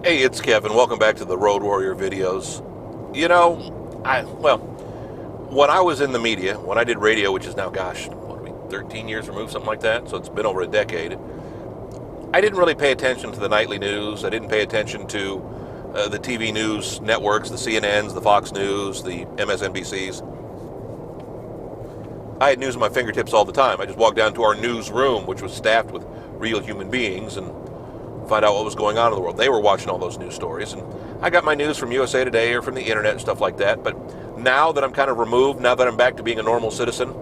Hey, it's Kevin. Welcome back to the Road Warrior videos. When I was in the media, when I did radio, which is now, 13 years removed, something like that, so it's been over a decade, I didn't really pay attention to the nightly news. I didn't pay attention to the TV news networks, the CNNs, the Fox News, the MSNBCs. I had news at my fingertips all the time. I just walked down to our newsroom, which was staffed with real human beings, and find out what was going on in the world. They were watching all those news stories, and I got my news from USA Today or from the internet and stuff like that. But now that I'm kind of removed, now that I'm back to being a normal citizen,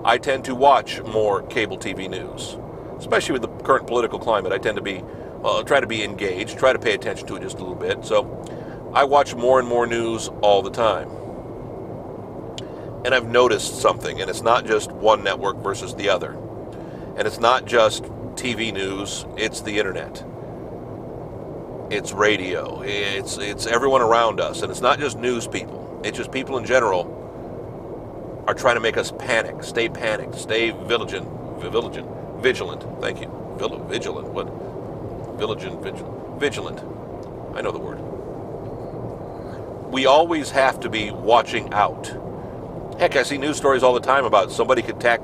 I tend to watch more cable TV news, especially with the current political climate. I tend to try to be engaged, try to pay attention to it just a little bit. So I watch more and more news all the time. And I've noticed something, and it's not just one network versus the other. And it's not just TV news, it's the internet. It's radio, it's everyone around us, and it's not just news people. It's just people in general are trying to make us panic, stay panicked, stay vigilant, thank you, vigilant, what? Vigilant, I know the word. We always have to be watching out. Heck, I see news stories all the time about somebody could hack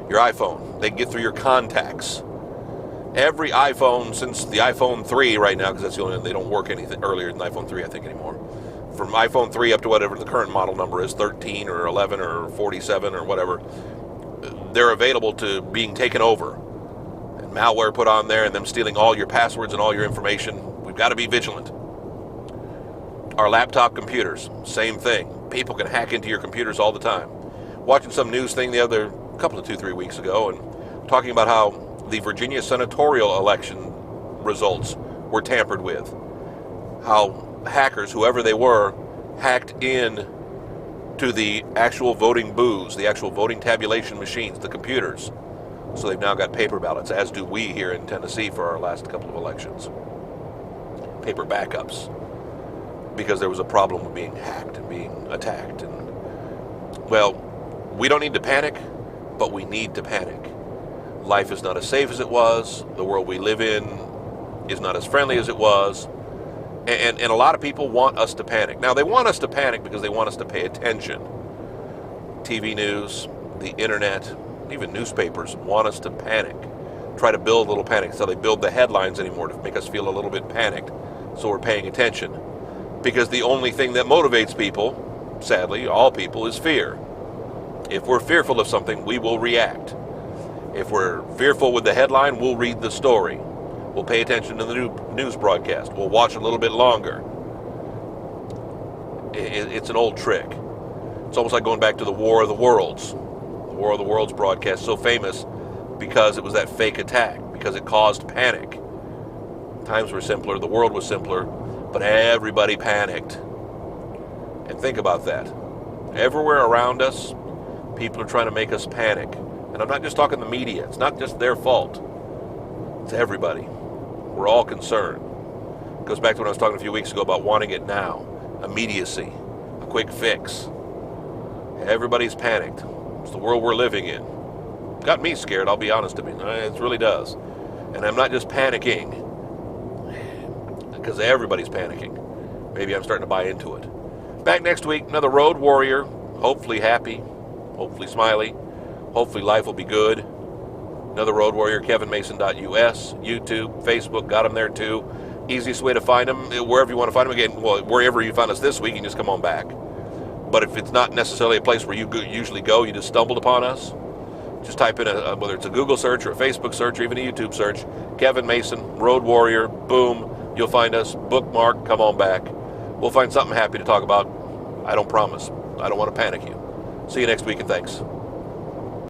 your iPhone. They can get through your contacts. Every iPhone since the iPhone 3 right now, because that's the only one, they don't work anything earlier than iPhone 3, I think, anymore. From iPhone 3 up to whatever the current model number is, 13 or 11 or 47 or whatever, they're available to being taken over. And malware put on there and them stealing all your passwords and all your information. We've got to be vigilant. Our laptop computers, same thing. People can hack into your computers all the time. Watching some news thing the other couple of 2-3 weeks ago and talking about how the Virginia senatorial election results were tampered with. How hackers, whoever they were, hacked in to the actual voting booths, the actual voting tabulation machines, the computers. So they've now got paper ballots, as do we here in Tennessee for our last couple of elections. Paper backups. Because there was a problem with being hacked and being attacked. And, well, we don't need to panic, but we need to panic. Life is not as safe as it was. The world we live in is not as friendly as it was. And a lot of people want us to panic. Now, they want us to panic because they want us to pay attention. TV news, the internet, even newspapers want us to panic. Try to build a little panic. So they build the headlines anymore to make us feel a little bit panicked. So we're paying attention. Because the only thing that motivates people, sadly, all people, is fear. If we're fearful of something, we will react. If we're fearful with the headline, we'll read the story. We'll pay attention to the news broadcast. We'll watch a little bit longer. It's an old trick. It's almost like going back to the War of the Worlds. The War of the Worlds broadcast, so famous because it was that fake attack, because it caused panic. Times were simpler, the world was simpler, but everybody panicked. And think about that. Everywhere around us, people are trying to make us panic. And I'm not just talking the media. It's not just their fault. It's everybody. We're all concerned. It goes back to what I was talking a few weeks ago about wanting it now. Immediacy. A quick fix. Everybody's panicked. It's the world we're living in. Got me scared, I'll be honest with you. It really does. And I'm not just panicking because everybody's panicking. Maybe I'm starting to buy into it. Back next week, another road warrior. Hopefully happy. Hopefully smiley. Hopefully life will be good. Another road warrior, kevinmason.us, YouTube, Facebook, got them there too. Easiest way to find them, wherever you want to find them. Again, well, wherever you found us this week, you can just come on back. But if it's not necessarily a place where you usually go, you just stumbled upon us, just type in, whether it's a Google search or a Facebook search or even a YouTube search, Kevin Mason, Road Warrior, boom, you'll find us, bookmark, come on back. We'll find something happy to talk about. I don't promise. I don't want to panic you. See you next week, and thanks.